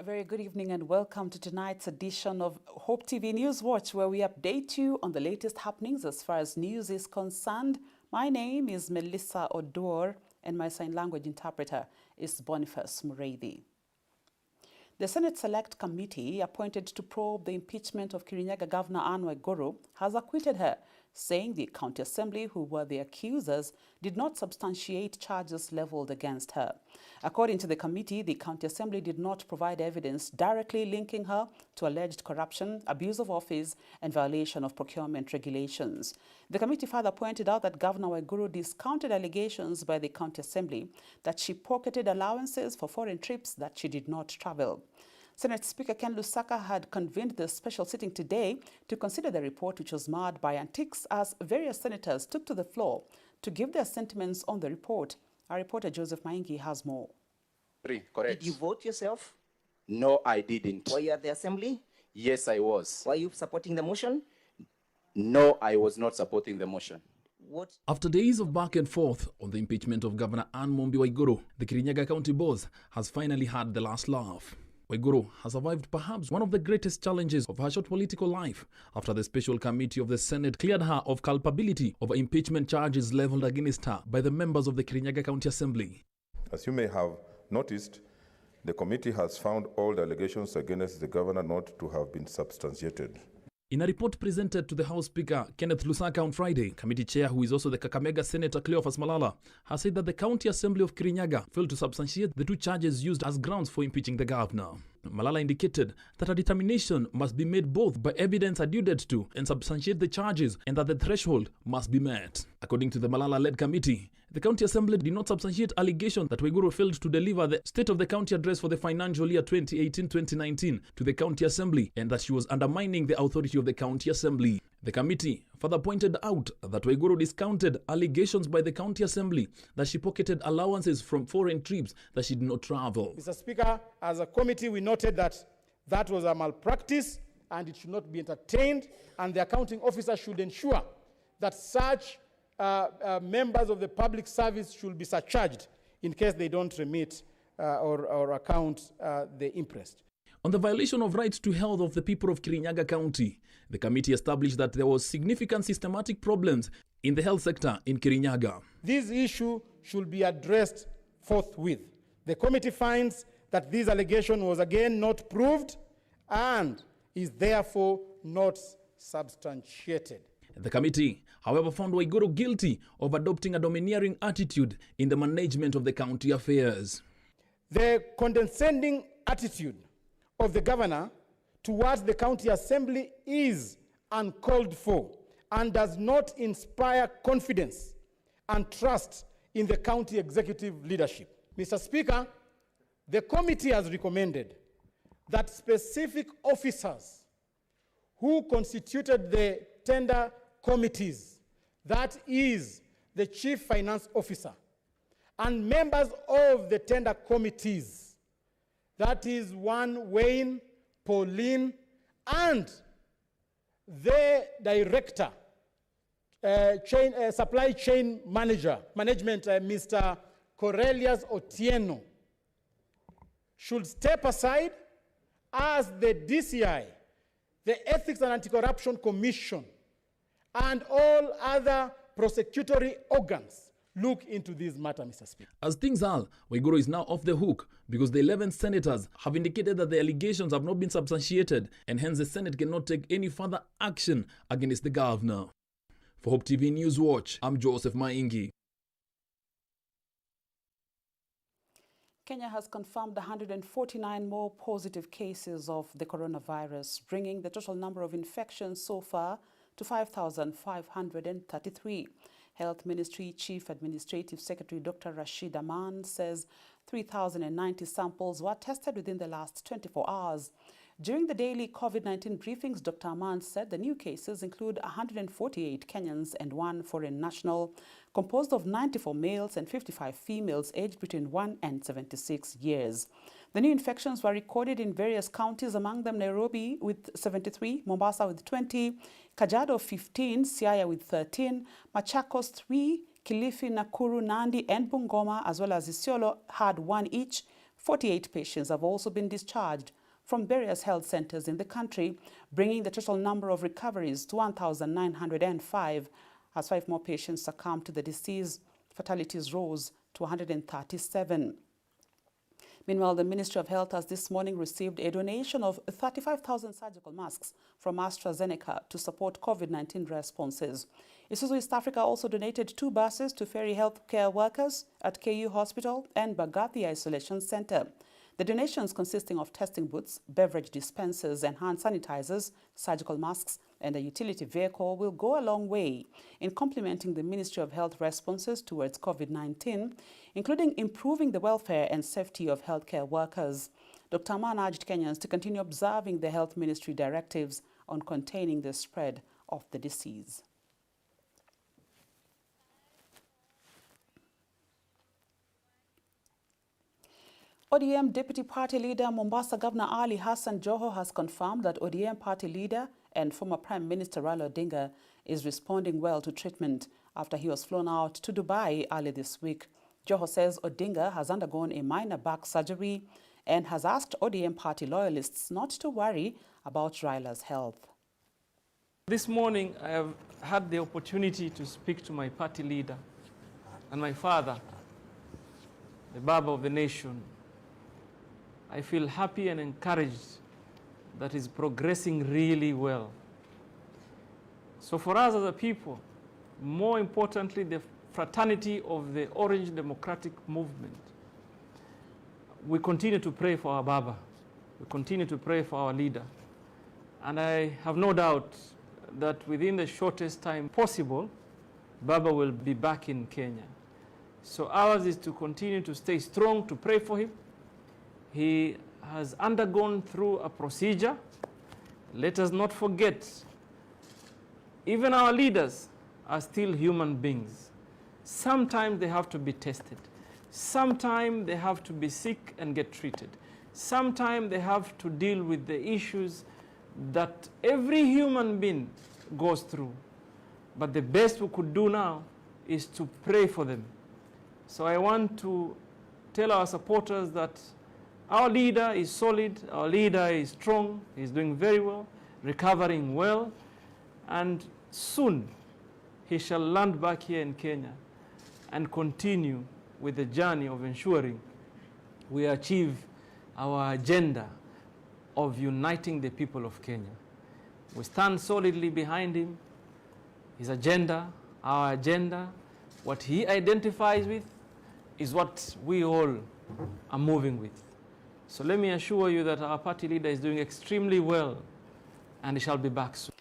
very good evening and welcome to tonight's edition of Hope TV News Watch, where we update you on the latest happenings as far as news is concerned. My name is Melissa Oduor and my sign language interpreter is Boniface Mureithi. The Senate Select Committee appointed to probe the impeachment of Kirinyaga Governor Anne Waiguru has acquitted her, saying the County Assembly, who were the accusers, did not substantiate charges leveled against her. According to the committee, the County Assembly did not provide evidence directly linking her to alleged corruption, abuse of office, and violation of procurement regulations. The committee further pointed out that Governor Waiguru discounted allegations by the County Assembly that she pocketed allowances for foreign trips that she did not travel. Senate Speaker Ken Lusaka had convened the special sitting today to consider the report, which was marred by antics as various senators took to the floor to give their sentiments on the report. Our reporter Joseph Maingi has more. Correct. Did you vote yourself? No, I didn't. Were you at the assembly? Yes, I was. Were you supporting the motion? No, I was not supporting the motion. What? After days of back and forth on the impeachment of Governor Anne Waiguru, the Kirinyaga County boss has finally had the last laugh. Waiguru has survived perhaps one of the greatest challenges of her short political life after the special committee of the Senate cleared her of culpability over impeachment charges leveled against her by the members of the Kirinyaga County Assembly. As you may have noticed, the committee has found all the allegations against the governor not to have been substantiated. In a report presented to the House Speaker Kenneth Lusaka on Friday, committee chair, who is also the Kakamega Senator Cleophas Malala, has said that the County Assembly of Kirinyaga failed to substantiate the two charges used as grounds for impeaching the governor. Malala indicated that a determination must be made both by evidence alluded to and substantiate the charges, and that the threshold must be met. According to the Malala-led committee, the County Assembly did not substantiate allegations that Waiguru failed to deliver the State of the County address for the financial year 2018-2019 to the County Assembly, and that she was undermining the authority of the County Assembly. The committee further pointed out that Waiguru discounted allegations by the County Assembly that she pocketed allowances from foreign trips that she did not travel. Mr. Speaker, as a committee, we noted that that was a malpractice and it should not be entertained, and the accounting officer should ensure that such members of the public service should be surcharged in case they don't remit or account the interest. On the violation of rights to health of the people of Kirinyaga County, the committee established that there was significant systematic problems in the health sector in Kirinyaga. This issue should be addressed forthwith. The committee finds that this allegation was again not proved and is therefore not substantiated. The committee, however, found Waiguru guilty of adopting a domineering attitude in the management of the county affairs. The condescending attitude of the governor towards the County Assembly is uncalled for and does not inspire confidence and trust in the county executive leadership. Mr. Speaker, the committee has recommended that specific officers who constituted the tender committees, that is the Chief Finance Officer, and members of the tender committees, that is Wayne, Pauline, and the director, supply chain management, Mr. Corelius Otieno, should step aside as the DCI, the Ethics and Anti-Corruption Commission, and all other prosecutory organs look into this matter, Mr. Speaker. As things are, Waiguru is now off the hook because the 11 senators have indicated that the allegations have not been substantiated, and hence the Senate cannot take any further action against the governor. For Hope TV News Watch, I'm Joseph Maingi. Kenya has confirmed 149 more positive cases of the coronavirus, bringing the total number of infections so far to 5,533. Health Ministry Chief Administrative Secretary Dr. Rashid Aman says 3,090 samples were tested within the last 24 hours. During the daily COVID-19 briefings, Dr. Aman said the new cases include 148 Kenyans and 1 foreign national, composed of 94 males and 55 females aged between 1 and 76 years. The new infections were recorded in various counties, among them Nairobi with 73, Mombasa with 20, Kajiado 15, Siaya with 13, Machakos 3, Kilifi, Nakuru, Nandi and Bungoma, as well as Isiolo had 1 each, 48 patients have also been discharged from various health centers in the country, bringing the total number of recoveries to 1,905. As 5 more patients succumbed to the disease, fatalities rose to 137. Meanwhile, the Ministry of Health has this morning received a donation of 35,000 surgical masks from AstraZeneca to support COVID-19 responses. Isuzu East Africa also donated 2 buses to ferry healthcare workers at KU Hospital and Bagathi Isolation Center. The donations, consisting of testing booths, beverage dispensers and hand sanitizers, surgical masks and a utility vehicle, will go a long way in complementing the Ministry of Health responses towards COVID-19, including improving the welfare and safety of healthcare workers. Dr. Aman urged Kenyans to continue observing the Health Ministry directives on containing the spread of the disease. ODM Deputy Party Leader Mombasa Governor Ali Hassan Joho has confirmed that ODM Party Leader and former Prime Minister Raila Odinga is responding well to treatment after he was flown out to Dubai early this week. Joho says Odinga has undergone a minor back surgery and has asked ODM Party loyalists not to worry about Raila's health. This morning, I have had the opportunity to speak to my party leader and my father, the Baba of the nation. I feel happy and encouraged that he's progressing really well. So for us as a people, more importantly, the fraternity of the Orange Democratic Movement, we continue to pray for our Baba. We continue to pray for our leader. And I have no doubt that within the shortest time possible, Baba will be back in Kenya. So ours is to continue to stay strong, to pray for him. He has undergone through a procedure. Let us not forget, even our leaders are still human beings. Sometimes they have to be tested. Sometimes they have to be sick and get treated. Sometimes they have to deal with the issues that every human being goes through. But the best we could do now is to pray for them. So I want to tell our supporters that our leader is solid, our leader is strong, he's doing very well, recovering well, and soon he shall land back here in Kenya and continue with the journey of ensuring we achieve our agenda of uniting the people of Kenya. We stand solidly behind him, his agenda, our agenda, what he identifies with is what we all are moving with. So let me assure you that our party leader is doing extremely well and he shall be back soon.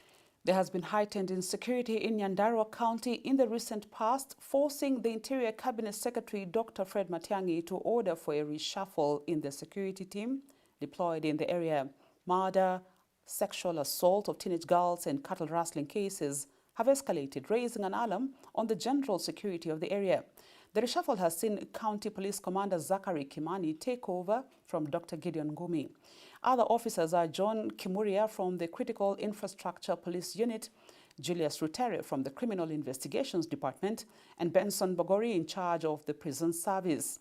There has been heightened insecurity in Nyandarua County in the recent past, forcing the Interior Cabinet Secretary Dr. Fred Matiang'i to order for a reshuffle in the security team deployed in the area. Murder, sexual assault of teenage girls and cattle rustling cases have escalated, raising an alarm on the general security of the area. The reshuffle has seen County Police Commander Zachary Kimani take over from Dr. Gideon Ngumi. Other officers are John Kimuria from the Critical Infrastructure Police Unit, Julius Rutere from the Criminal Investigations Department, and Benson Bogori in charge of the Prison Service.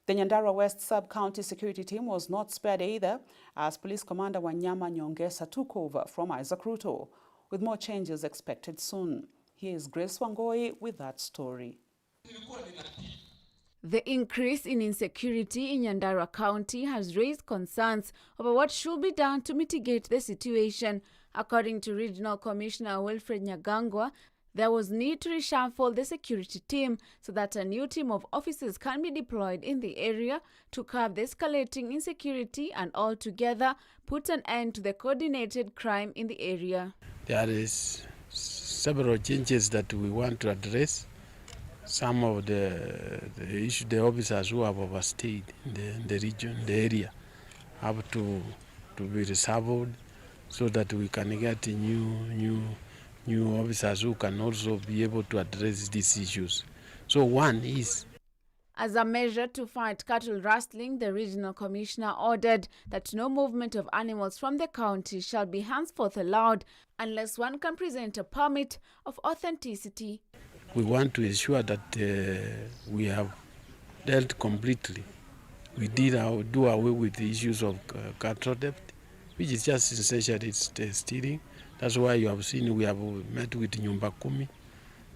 The Nyandarua West Sub-County Security Team was not spared either, as Police Commander Wanyama Nyongesa took over from Isaac Ruto, with more changes expected soon. Here is Grace Wangoi with that story. The increase in insecurity in Nyandarua County has raised concerns over what should be done to mitigate the situation. According to Regional Commissioner Wilfred Nyagangwa, there was need to reshuffle the security team so that a new team of officers can be deployed in the area to curb the escalating insecurity and altogether put an end to the coordinated crime in the area. There is several changes that we want to address. Some of the officers who have overstayed in the region, the area, have to be reshuffled so that we can get new officers who can also be able to address these issues. So one is, as a measure to fight cattle rustling, the regional commissioner ordered that no movement of animals from the county shall be henceforth allowed unless one can present a permit of authenticity. We want to ensure that we have dealt completely We did do away with the issues of control debt, which is just essentially stealing. That's why you have seen we have met with Nyumba Kumi,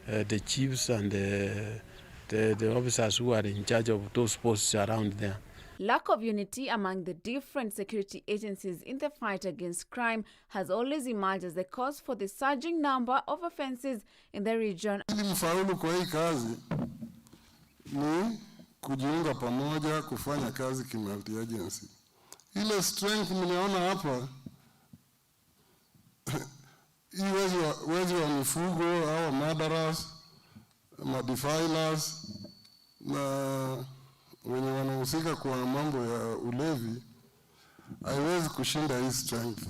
the chiefs and the officers who are in charge of those posts around there. Lack of unity among the different security agencies in the fight against crime has always emerged as the cause for the surging number of offences in the region. Ili mfaulu kwa hii kazi ni kujiunga pamoja kufanya kazi kimulti agency. Ile strength mliona hapa hii wezi wa mifugo au murderers, defilers na wenye wanahusika kwa mambo ya ulevi haiwezi kushinda hii strength.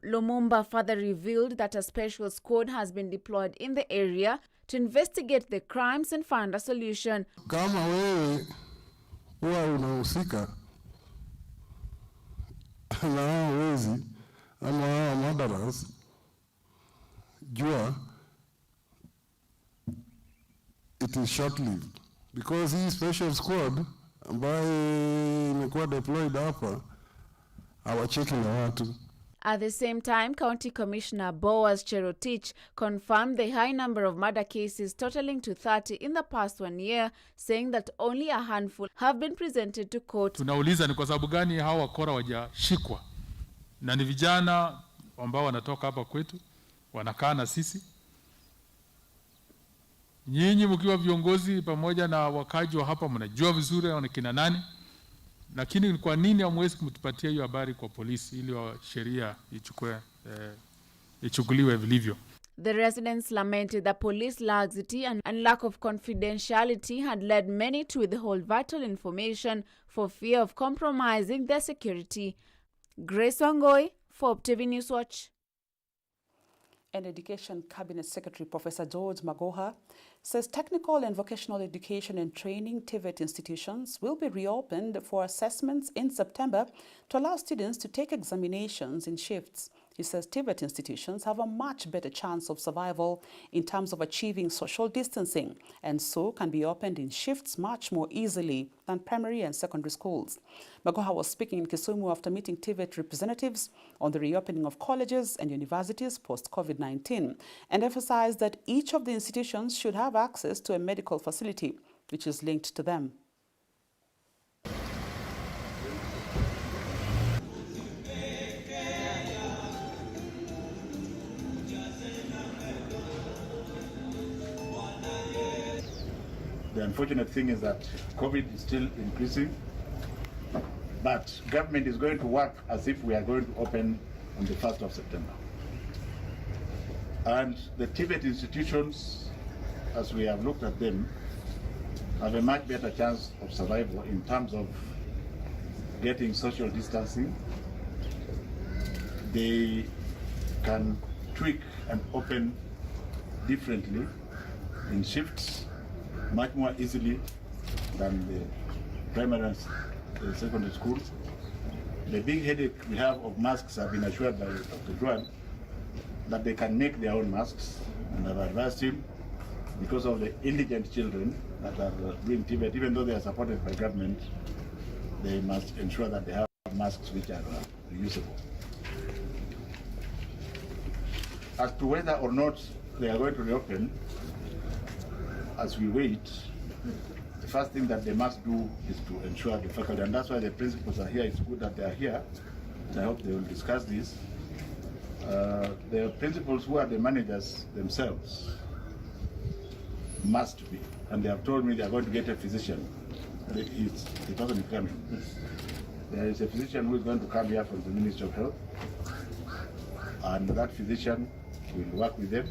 Lumumba further revealed that a special squad has been deployed in the area to investigate the crimes and find a solution. Kama wewe huwa unahusika na hao wezi ama hao murderers, jua it is short-lived because hii special squad ambaye imekuwa deployed hapa hawacheki na watu. At the same time, County Commissioner Boaz Cherotich confirmed the high number of murder cases totaling to 30 in the past 1 year, saying that only a handful have been presented to court. Tunauliza ni kwa sababu gani hawa wakora wajashikwa, na ni vijana ambao wanatoka hapa kwetu wanakaa na sisi. Nyinyi mkiwa viongozi pamoja na wakaji wa hapa mnajua vizuri wana kina nani, lakini kwa nini hamwezi kumtupatia hiyo habari kwa polisi ili sheria ichukuliwe vilivyo? The residents lamented that police laxity and lack of confidentiality had led many to withhold vital information for fear of compromising their security. Grace Wangoi for TV News Watch. And Education Cabinet Secretary Professor George Magoha says technical and vocational education and training TVET institutions will be reopened for assessments in September to allow students to take examinations in shifts. He says TVET institutions have a much better chance of survival in terms of achieving social distancing and so can be opened in shifts much more easily than primary and secondary schools. Magoha was speaking in Kisumu after meeting TVET representatives on the reopening of colleges and universities post-COVID-19 and emphasized that each of the institutions should have access to a medical facility which is linked to them. The unfortunate thing is that COVID is still increasing, but government is going to work as if we are going to open on the 1st of September. And the TVET institutions, as we have looked at them, have a much better chance of survival in terms of getting social distancing. They can tweak and open differently in shifts much more easily than the primary and secondary schools. The big headache we have of masks have been assured by Dr. Juan that they can make their own masks, and I've advised him, because of the indigent children that are doing TVET, even though they are supported by government, they must ensure that they have masks which are reusable. As to whether or not they are going to reopen, as we wait, the first thing that they must do is to ensure the faculty, and that's why the principals are here. It's good that they are here. I hope they will discuss this. The principals who are the managers themselves must be, and they have told me they are going to get a physician. It wasn't coming. There is a physician who is going to come here from the Ministry of Health, and that physician will work with them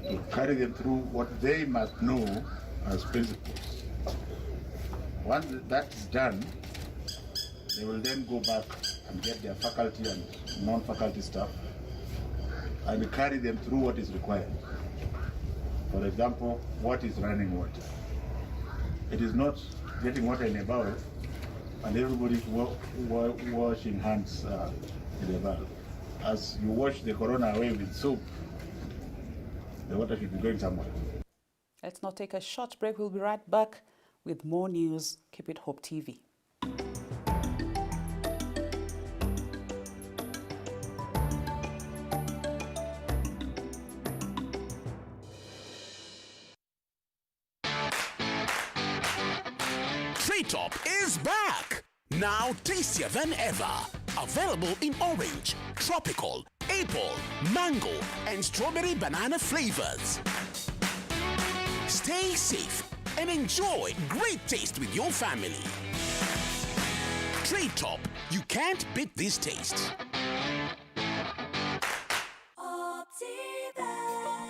to carry them through what they must know as principals. Once that is done, they will then go back and get their faculty and non-faculty staff and carry them through what is required. For example, what is running water? It is not getting water in a bowl and everybody washing hands in a bowl. As you wash the corona away with soap, the water should be going somewhere. Let's now take a short break. We'll be right back with more news. Keep it Hope TV. Treetop is back! Now tastier than ever. Available in orange, tropical, apple, mango, and strawberry banana flavors. Stay safe and enjoy great taste with your family. Treetop, you can't beat this taste.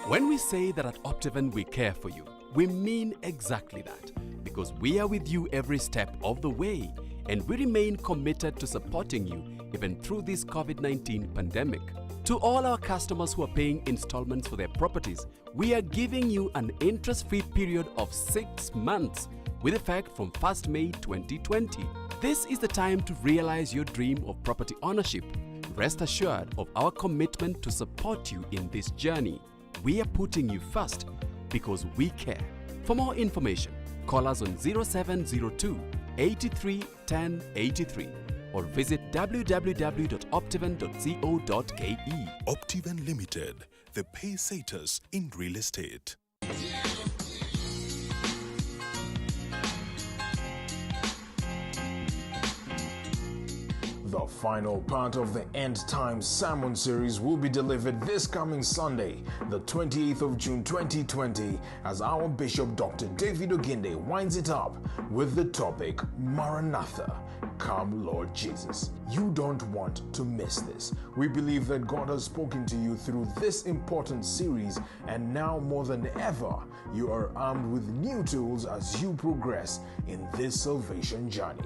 When we say that at Optiven we care for you, we mean exactly that. Because we are with you every step of the way, and we remain committed to supporting you even through this COVID-19 pandemic. To all our customers who are paying installments for their properties, we are giving you an interest-free period of 6 months with effect from 1st May 2020. This is the time to realize your dream of property ownership. Rest assured of our commitment to support you in this journey. We are putting you first because we care. For more information, call us on 0702 83 10 83 or visit www.optiven.co.ke. Optiven Limited, the pacesetters in real estate. The final part of the End Time Sermon series will be delivered this coming Sunday, the 28th of June 2020, as our Bishop Dr. David Oginde winds it up with the topic, Maranatha, Come Lord Jesus. You don't want to miss this. We believe that God has spoken to you through this important series, and now more than ever, you are armed with new tools as you progress in this salvation journey.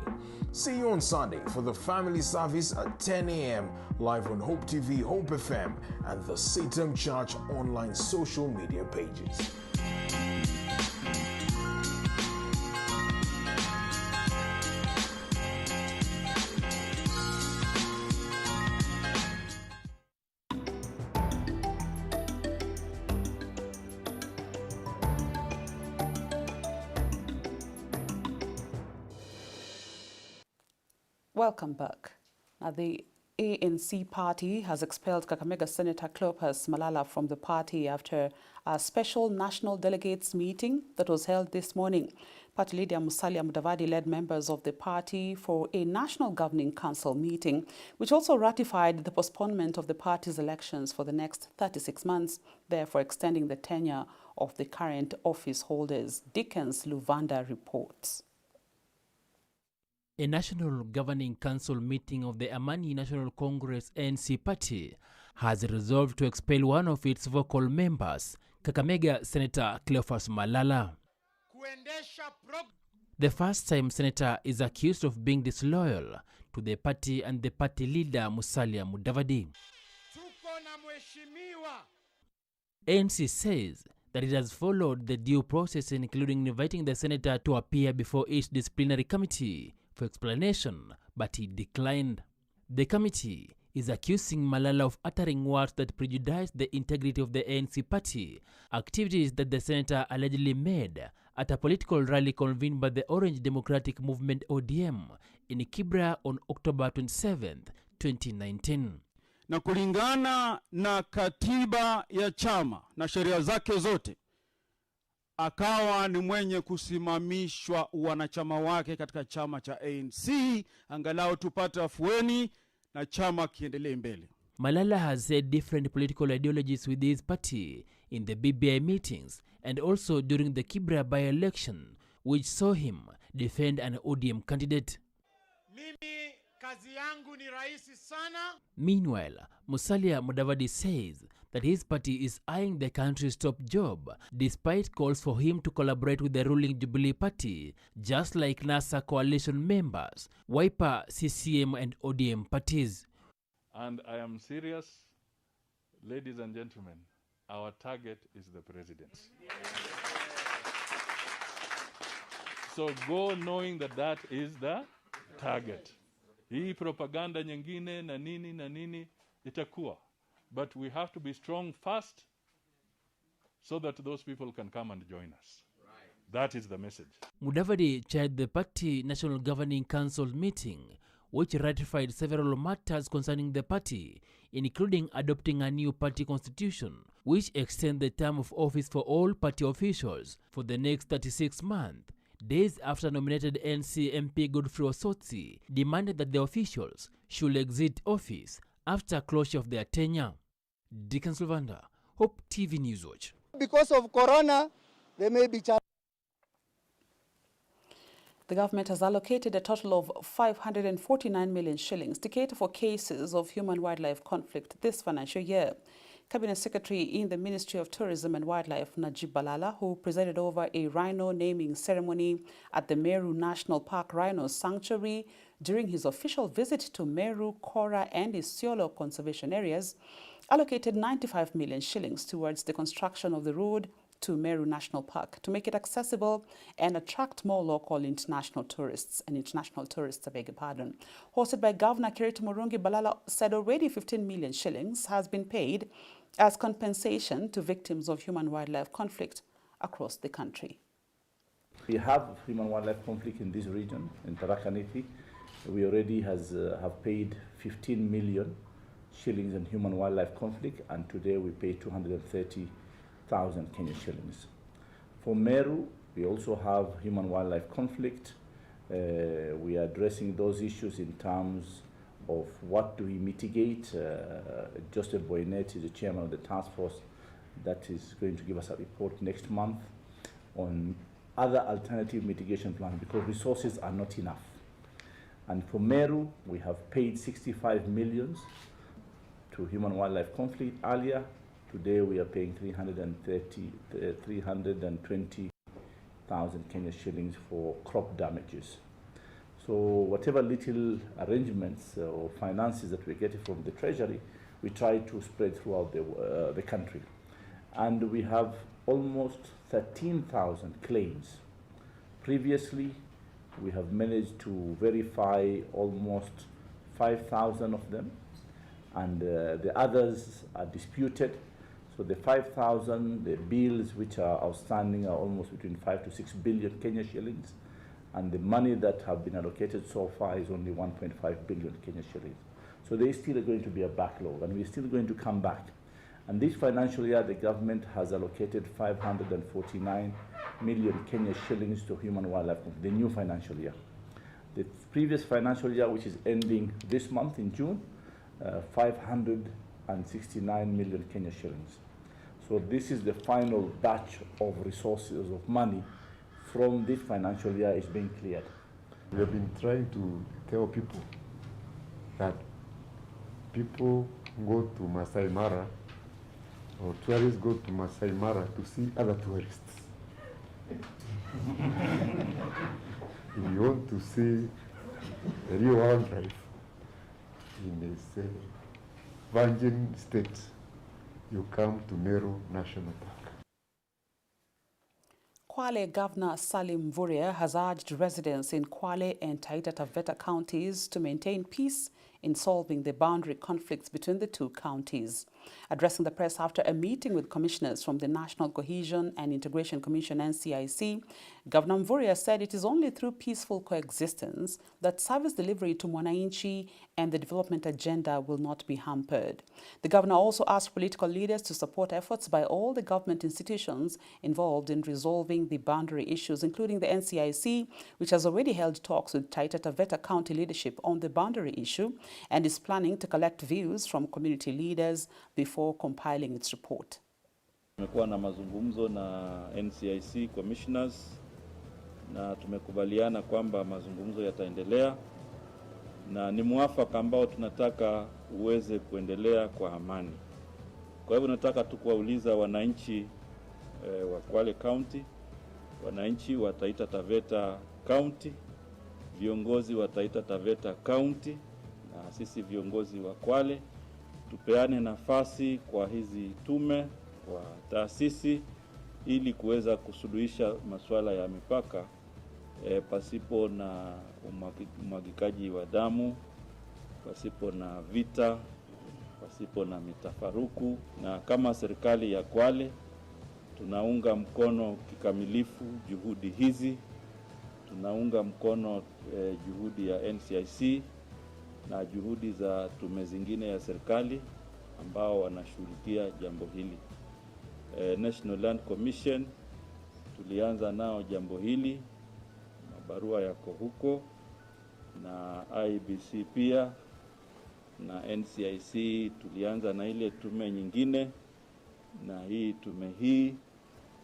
See you on Sunday for the family service at 10 a.m. live on Hope TV, Hope FM, and the Satan Church online social media pages. Welcome back. Now, the ANC party has expelled Kakamega Senator Cleophas Malala from the party after a special national delegates meeting that was held this morning. Party leader Musalia Mudavadi led members of the party for a National Governing Council meeting, which also ratified the postponement of the party's elections for the next 36 months, therefore extending the tenure of the current office holders. Dickens Luvanda reports. A National Governing Council meeting of the Amani National Congress ANC party has resolved to expel one of its vocal members, Kakamega Senator Cleophas Malala. The first-time senator is accused of being disloyal to the party and the party leader Musalia Mudavadi. ANC says that it has followed the due process, including inviting the senator to appear before each disciplinary committee for explanation, but he declined. The committee is accusing Malala of uttering words that prejudice the integrity of the ANC party, activities that the senator allegedly made at a political rally convened by the Orange Democratic Movement ODM in Kibra on October 27, 2019. Na kulingana na katiba ya chama na sheria zake zote, akawa ni mwenye kusimamishwa wanachama wake katika chama cha ANC, angalau tupate afueni na chama kiendelee mbele. Malala has said different political ideologies with his party in the BBI meetings and also during the Kibra by-election, which saw him defend an ODM candidate. Mimi kazi yangu ni rahisi sana. Meanwhile, Musalia Mudavadi says that his party is eyeing the country's top job, despite calls for him to collaborate with the ruling Jubilee Party, just like NASA coalition members, Wiper, CCM and ODM parties. And I am serious, ladies and gentlemen, our target is the president. So go knowing that that is the target. Hii propaganda nyingine na nini itakuwa. But we have to be strong first so that those people can come and join us. Right. That is the message. Mudavadi chaired the party National Governing Council meeting, which ratified several matters concerning the party, including adopting a new party constitution, which extends the term of office for all party officials for the next 36 months, days after nominated NC MP Godfrey Osotsi demanded that the officials should exit office after closure of their tenure. Dickens Luvanda, Hope TV Newswatch. Because of Corona, they may be charged. The government has allocated a total of 549 million shillings to cater for cases of human-wildlife conflict this financial year. Cabinet Secretary in the Ministry of Tourism and Wildlife, Najib Balala, who presided over a rhino naming ceremony at the Meru National Park Rhino Sanctuary during his official visit to Meru, Kora and Isiolo conservation areas, allocated 95 million shillings towards the construction of the road to Meru National Park to make it accessible and attract more local international tourists, I beg your pardon. Hosted by Governor Kirito Murungi, Balala said already 15 million shillings has been paid as compensation to victims of human-wildlife conflict across the country. We have human-wildlife conflict in this region, in Tharaka-Nithi. We already have paid 15 million shillings in human-wildlife conflict, and today we pay 230,000 Kenyan shillings. For Meru, we also have human-wildlife conflict. We are addressing those issues in terms of what do we mitigate. Joseph Boynet is the chairman of the task force that is going to give us a report next month on other alternative mitigation plans because resources are not enough. And for Meru, we have paid 65 million to human-wildlife conflict earlier. Today we are paying 320,000 Kenya shillings for crop damages. So whatever little arrangements or finances that we're getting from the Treasury, we try to spread throughout the country. And we have almost 13,000 claims. Previously, we have managed to verify almost 5,000 of them, and the others are disputed. So the 5,000, the bills which are outstanding are almost between 5 to 6 billion Kenya shillings, and the money that have been allocated so far is only 1.5 billion Kenya shillings. So there is still going to be a backlog, and we're still going to come back. And this financial year, the government has allocated 549 million Kenya shillings to human-wildlife, the new financial year. The previous financial year, which is ending this month in June, 569 million Kenya shillings. So this is the final batch of resources, of money from this financial year is being cleared. We have been trying to tell people that people go to Masai Mara, or tourists go to Masai Mara to see other tourists. If you want to see the real wildlife in this virgin state, you come to Meru National Park. Kwale Governor Salim Mvurya has urged residents in Kwale and Taita Taveta counties to maintain peace in solving the boundary conflicts between the two counties. Addressing the press after a meeting with commissioners from the National Cohesion and Integration Commission NCIC, Governor Mvurya said it is only through peaceful coexistence that service delivery to Mwananchi and the development agenda will not be hampered. The governor also asked political leaders to support efforts by all the government institutions involved in resolving the boundary issues, including the NCIC, which has already held talks with Taita Taveta County leadership on the boundary issue and is planning to collect views from community leaders before compiling its report. Tumekuwa na mazungumzo na NCIC commissioners na tumekubaliana kwamba mazungumzo yataendelea na ni mwafaka ambao tunataka uweze kuendelea kwa amani. Kwa hivyo nataka tu kuwauliza wananchi wa Kwale County, wananchi wa Taita Taveta County, viongozi wa Taita Taveta County na sisi viongozi wa Kwale, tupeane nafasi kwa hizi tume, kwa taasisi ili kuweza kusuluhisha masuala ya mipaka pasipo na umwagikaji wa damu, pasipo na vita, pasipo na mitafaruku. Na kama serikali ya Kwale tunaunga mkono kikamilifu juhudi hizi, tunaunga mkono juhudi ya NCIC na juhudi za tume zingine ya serikali ambao wanashughulikia jambo hili. National Land Commission tulianza nao jambo hili barua yako huko, na IBC pia na NCIC. Tulianza na ile tume nyingine na hii tume hii.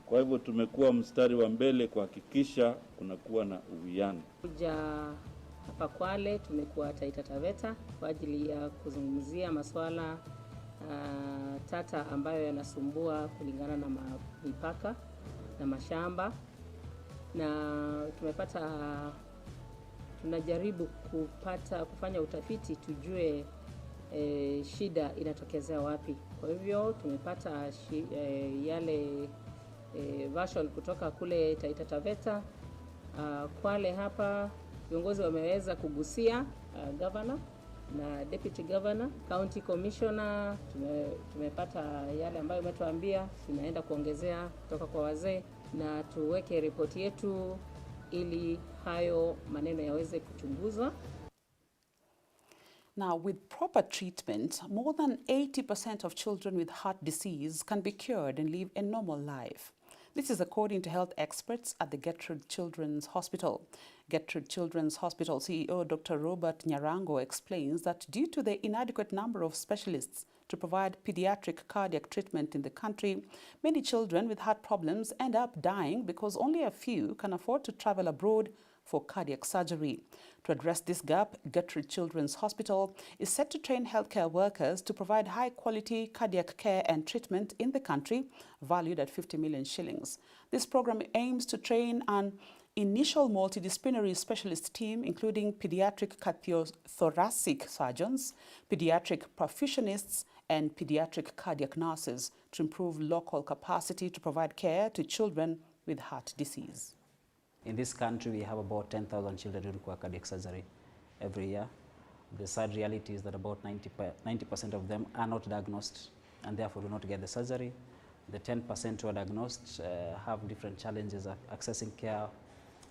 Kwa hivyo tumekuwa mstari wa mbele kuhakikisha kunakuwa na uwiano. Kuja hapa Kwale, tumekuwa Taita Taveta kwa ajili ya kuzungumzia masuala tata ambayo yanasumbua kulingana na mipaka na mashamba, na tunajaribu kufanya utafiti tujue shida inatokezea wapi. Kwa hivyo tumepata yale version kutoka kule Taita Taveta. Kwale hapa viongozi wameweza kugusia governor na deputy governor, county commissioner. Tumepata yale ambayo umetuambia, tunaenda kuongezea kutoka kwa wazee na tuweke ripoti yetu ili hayo maneno yaweze kuchunguzwa. Now, with proper treatment, more than 80% of children with heart disease can be cured and live a normal life. This is according to health experts at the Gertrude Children's Hospital. Gertrude Children's Hospital CEO Dr. Robert Nyarango explains that due to the inadequate number of specialists to provide pediatric cardiac treatment in the country, many children with heart problems end up dying because only a few can afford to travel abroad for cardiac surgery. To address this gap, Gertrude Children's Hospital is set to train healthcare workers to provide high-quality cardiac care and treatment in the country, valued at 50 million shillings. This program aims to train an initial multidisciplinary specialist team, including pediatric cardiothoracic surgeons, pediatric perfusionists, and pediatric cardiac nurses to improve local capacity to provide care to children with heart disease. In this country, we have about 10,000 children who require cardiac surgery every year. The sad reality is that about 90% of them are not diagnosed and therefore do not get the surgery. The 10% who are diagnosed have different challenges of accessing care,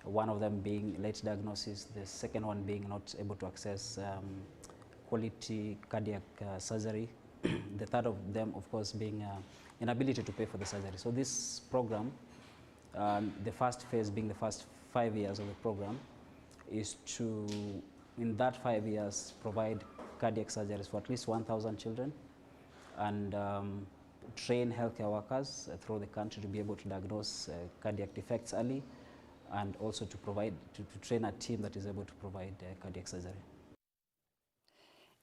one of them being late diagnosis, the second one being not able to access quality cardiac surgery, the third of them, of course, being inability to pay for the surgery. So this program, the first phase being the first 5 years of the program, is to, in that 5 years, provide cardiac surgeries for at least 1,000 children and train healthcare workers throughout the country to be able to diagnose cardiac defects early, and also to provide, to train a team that is able to provide cardiac surgery.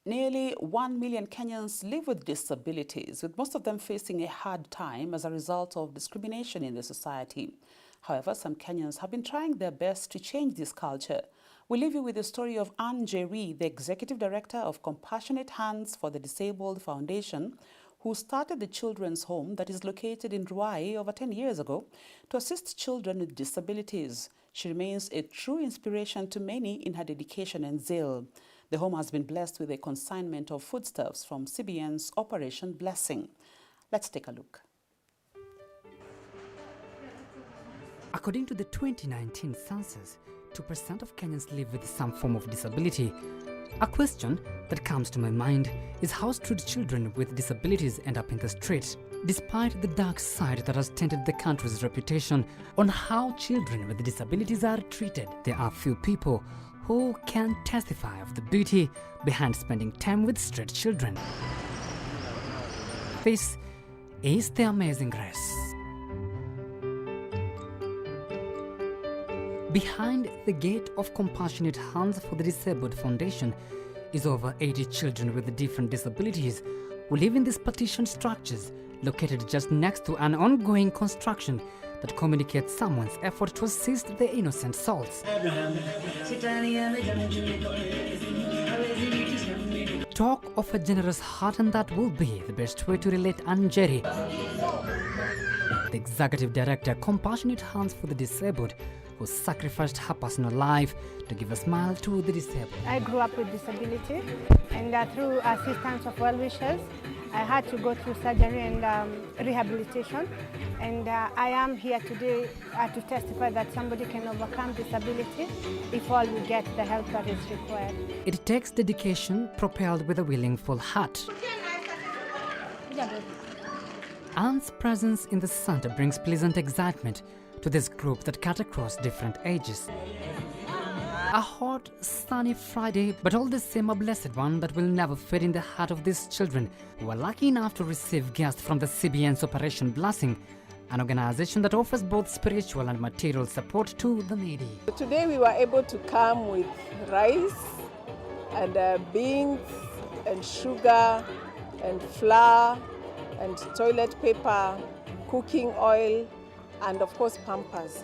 Nearly 1 million Kenyans live with disabilities, with most of them facing a hard time as a result of discrimination in the society. However, some Kenyans have been trying their best to change this culture. We leave you with the story of Anne Jerry, the Executive Director of Compassionate Hands for the Disabled Foundation, who started the children's home that is located in Ruai over 10 years ago to assist children with disabilities. She remains a true inspiration to many in her dedication and zeal. The home has been blessed with a consignment of foodstuffs from CBN's Operation Blessing. Let's take a look. According to the 2019 census, 2% of Kenyans live with some form of disability. A question that comes to my mind is how street children with disabilities end up in the street, despite the dark side that has tainted the country's reputation on how children with disabilities are treated. There are few people who can testify of the beauty behind spending time with street children. This is The Amazing Grace. Behind the gate of Compassionate Hands for the Disabled Foundation is over 80 children with different disabilities who live in these partitioned structures located just next to an ongoing construction that communicates someone's effort to assist the innocent souls. Talk of a generous heart, and that will be the best way to relate Anjeri, the Executive Director, Compassionate Hands for the Disabled, who sacrificed her personal life to give a smile to the disabled. I grew up with disability, and through assistance of well-wishers, I had to go through surgery and rehabilitation, and I am here today to testify that somebody can overcome disability if all we get the help that is required. It takes dedication propelled with a willing full heart. Anne's presence in the center brings pleasant excitement to this group that cut across different ages. A hot, sunny Friday, but all the same a blessed one that will never fade in the heart of these children who are lucky enough to receive guests from the CBN's Operation Blessing, an organization that offers both spiritual and material support to the needy. Today we were able to come with rice and beans and sugar and flour and toilet paper, cooking oil, and of course Pampers.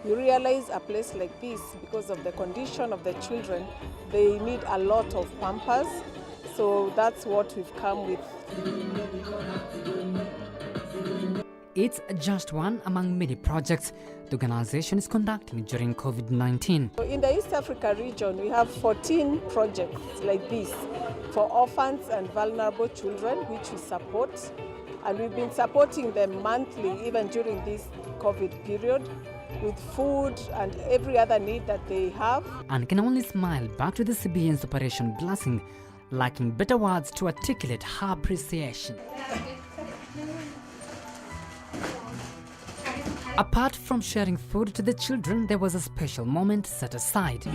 We realize a place like this, because of the condition of the children, they need a lot of Pampers. So that's what we've come with. It's just one among many projects the organization is conducting during COVID-19. In the East Africa region, we have 14 projects like this for orphans and vulnerable children, which we support. And we've been supporting them monthly, even during this COVID period, with food and every other need that they have. And can only smile back to the CBN's Operation Blessing, lacking better words to articulate her appreciation. Apart from sharing food to the children, there was a special moment set aside.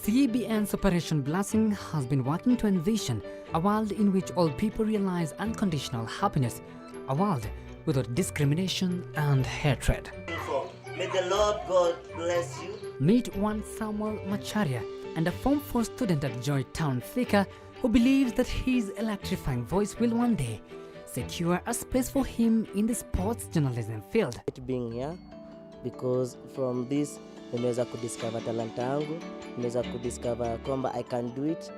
CBN's Operation Blessing has been working to envision a world in which all people realize unconditional happiness, a world without discrimination and hatred. May the Lord God bless you. Meet one Samuel Macharia, and a Form 4 student at Joytown Thika who believes that his electrifying voice will one day secure a space for him in the sports journalism field. Being here, because from this nimeweza kudiscover talanta yangu, nimeweza kudiscover kwamba I can do it.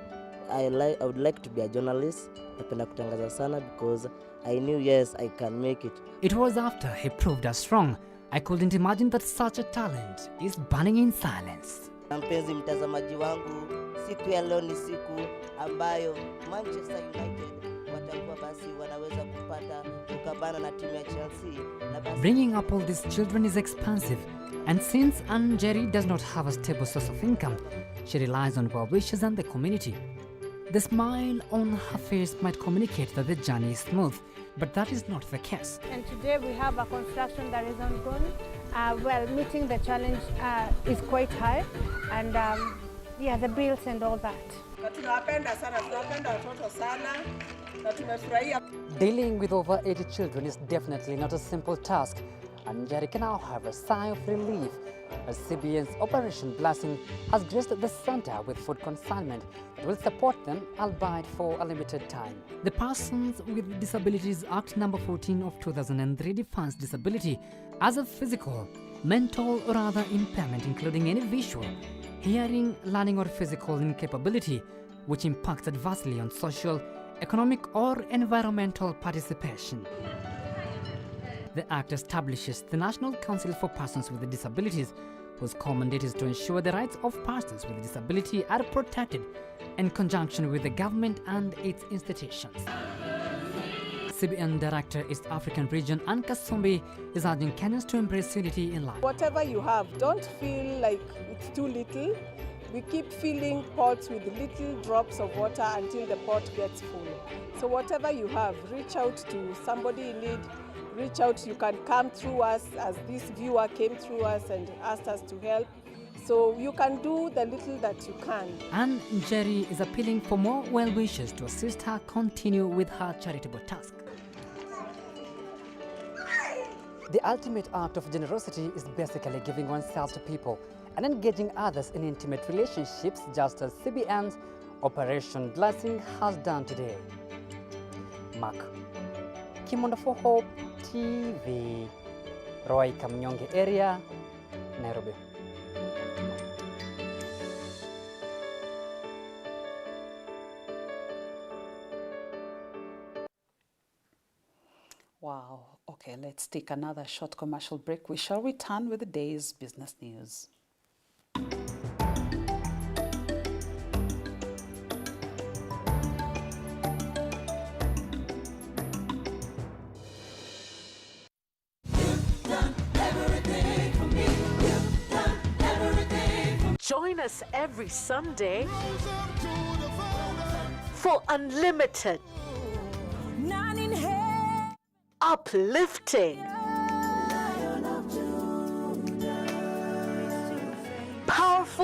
I would like to be a journalist. Napenda kutangaza sana because I knew yes I can make it. It was after he proved us wrong. I couldn't imagine that such a talent is burning in silence. Mpenzi mtazamaji wangu, siku ya leo ni siku ambayo Manchester United watakuwa basi wanaweza kupata kukabana na timu ya Chelsea. Bringing up all these children is expensive, and since Anjeri does not have a stable source of income, she relies on well wishes and the community. The smile on her face might communicate that the journey is smooth, but that is not the case. And today we have a construction that is ongoing. Well, meeting the challenge is quite high, and yeah, the bills and all that. Dealing with over 80 children is definitely not a simple task, and Jerry can now have a sigh of relief as CBN's Operation Blessing has graced the center with food consignment that will support them, albeit for a limited time. The Persons with Disabilities Act No. 14 of 2003 defines disability as a physical, mental or other impairment including any visual, hearing, learning or physical incapability which impacts adversely on social, economic or environmental participation. The Act establishes the National Council for Persons with Disabilities, whose common mandate is to ensure the rights of persons with disability are protected in conjunction with the government and its institutions. CBN Director East African Region Ann Kasumbi is urging Kenyans to embrace unity in life. Whatever you have, don't feel like it's too little. We keep filling pots with little drops of water until the pot gets full. So whatever you have, reach out to somebody in need. Reach out, you can come through us, as this viewer came through us and asked us to help. So you can do the little that you can. And Jerry is appealing for more well wishes to assist her continue with her charitable task. The ultimate act of generosity is basically giving oneself to people and engaging others in intimate relationships, just as CBN's Operation Blessing has done today. Mark Kimonda for Hope TV, Roy Kamnyonge area, Nairobi. Wow. Okay, let's take another short commercial break. We shall return with the day's business news. Join us every Sunday for unlimited, uplifting,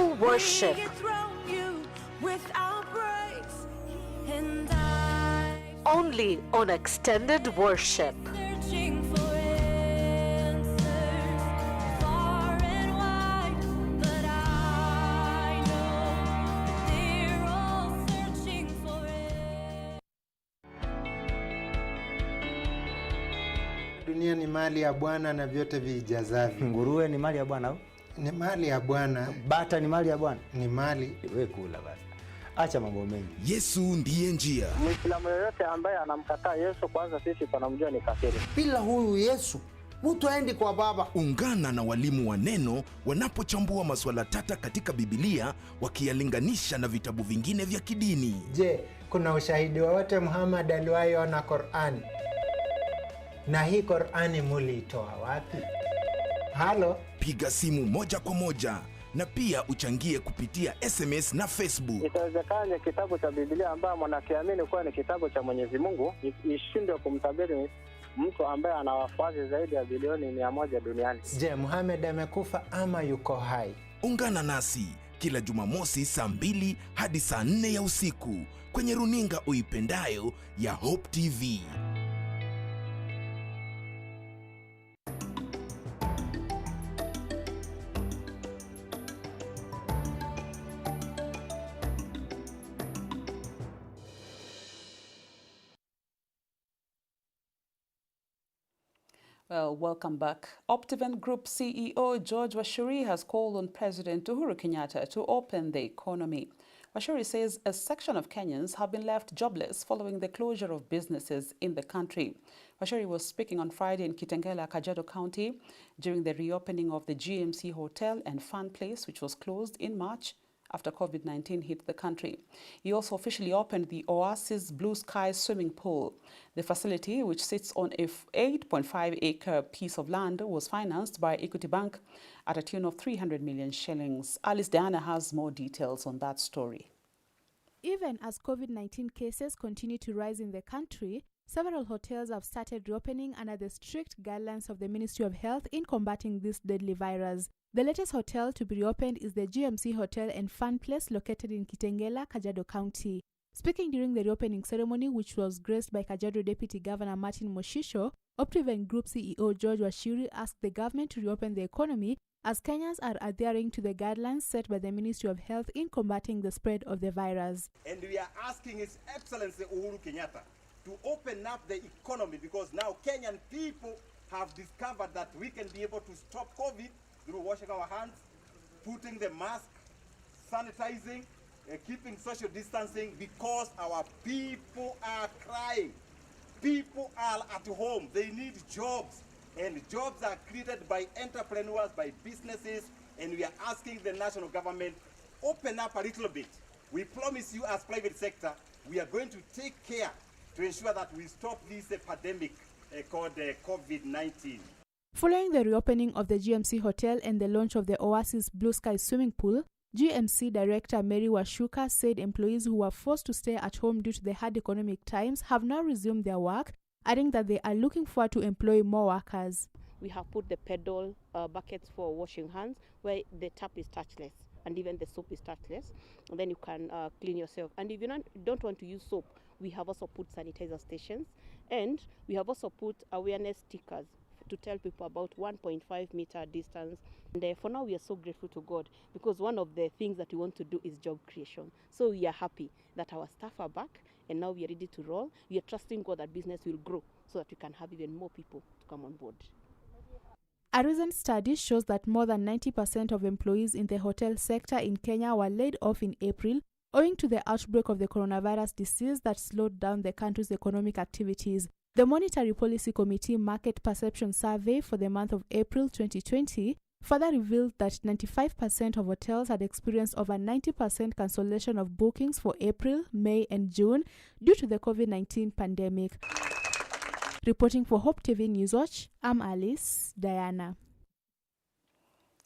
True worship. Only on Extended Worship. Dunia ni mali ya Bwana na vyote vijazavyo. Nguruwe ni mali ya Bwana au? Ni mali ya Bwana. Bata ni mali ya Bwana? Ni mali. Wewe kula basi. Acha mambo mengi. Yesu ndiye njia. Muislamu yoyote ambaye anamkataa Yesu, kwanza sisi tunamjua ni kafiri. Bila huyu Yesu, mtu aendi kwa Baba. Ungana na walimu wa neno wanapochambua masuala tata katika Biblia, wakiyalinganisha na vitabu vingine vya kidini. Je, kuna ushahidi wowote Muhammad aliwahi ona Qur'ani? Na hii Qur'ani muliitoa wapi? Halo? Piga simu moja kwa moja na pia uchangie kupitia SMS na Facebook. Itawezekana kitabu cha Biblia ambaye mwanakiamini kuwa ni kitabu cha Mwenyezi Mungu ishindwe kumtabiri mtu ambaye ana wafuasi zaidi ya bilioni 100 duniani. Je, Muhammad amekufa ama yuko hai? Ungana nasi kila Jumamosi saa 2 hadi saa 4 ya usiku kwenye runinga uipendayo ya Hope TV. Well, welcome back. Optiven Group CEO George Washuri has called on President Uhuru Kenyatta to open the economy. Washuri says a section of Kenyans have been left jobless following the closure of businesses in the country. Washuri was speaking on Friday in Kitengela, Kajiado County, during the reopening of the GMC Hotel and Fun Place, which was closed in March after COVID-19 hit the country. He also officially opened the Oasis Blue Sky swimming pool. The facility, which sits on a 8.5-acre piece of land, was financed by Equity Bank at a tune of 300 million shillings. Alice Diana has more details on that story. Even as COVID-19 cases continue to rise in the country, several hotels have started reopening under the strict guidelines of the Ministry of Health in combating this deadly virus. The latest hotel to be reopened is the GMC Hotel and Fun Place located in Kitengela, Kajiado County. Speaking during the reopening ceremony, which was graced by Kajiado Deputy Governor Martin Moshisho, Optiven Group CEO George Washuri asked the government to reopen the economy as Kenyans are adhering to the guidelines set by the Ministry of Health in combating the spread of the virus. And we are asking His Excellency Uhuru Kenyatta to open up the economy, because now Kenyan people have discovered that we can be able to stop COVID through washing our hands, putting the mask, sanitizing, keeping social distancing, because our people are crying. People are at home. They need jobs. And jobs are created by entrepreneurs, by businesses. And we are asking the national government, open up a little bit. We promise you as private sector, we are going to take care to ensure that we stop this pandemic called COVID-19. Following the reopening of the GMC Hotel and the launch of the Oasis Blue Sky swimming pool, GMC Director Mary Washuka said employees who were forced to stay at home due to the hard economic times have now resumed their work, adding that they are looking forward to employ more workers. We have put the pedal buckets for washing hands where the tap is touchless and even the soap is touchless, and then you can clean yourself. And if you don't want to use soap, we have also put sanitizer stations, and we have also put awareness stickers to tell people about 1.5 meter distance. And for now, we are so grateful to God, because one of the things that we want to do is job creation. So we are happy that our staff are back and now we are ready to roll. We are trusting God that business will grow so that we can have even more people to come on board. A recent study shows that more than 90% of employees in the hotel sector in Kenya were laid off in April, owing to the outbreak of the coronavirus disease that slowed down the country's economic activities. The Monetary Policy Committee Market Perception Survey for the month of April 2020 further revealed that 95% of hotels had experienced over 90% cancellation of bookings for April, May, and June due to the COVID-19 pandemic. Reporting for Hope TV Newswatch, I'm Alice Diana.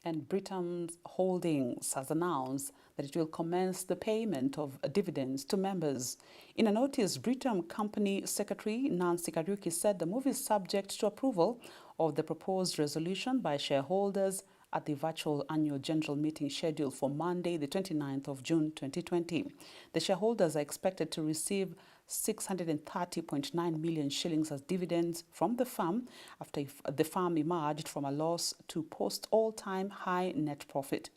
And Britam Holdings has announced that it will commence the payment of dividends to members. In a notice, Britam Company Secretary Nancy Kariuki said the move is subject to approval of the proposed resolution by shareholders at the virtual annual general meeting scheduled for Monday, the 29th of June 2020. The shareholders are expected to receive 630.9 million shillings as dividends from the firm after the firm emerged from a loss to post all-time high net profit.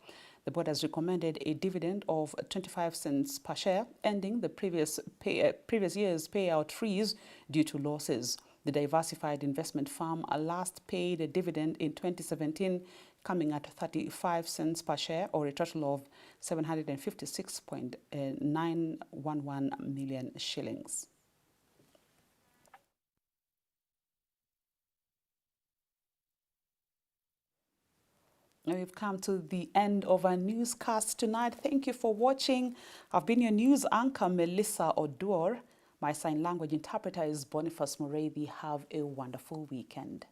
The board has recommended a dividend of 25 cents per share, ending the previous year's payout freeze due to losses. The diversified investment firm last paid a dividend in 2017, coming at 35 cents per share, or a total of 756.911 million shillings. We've come to the end of our newscast tonight. Thank you for watching. I've been your news anchor, Melissa Oduor. My sign language interpreter is Boniface Mureithi. Have a wonderful weekend.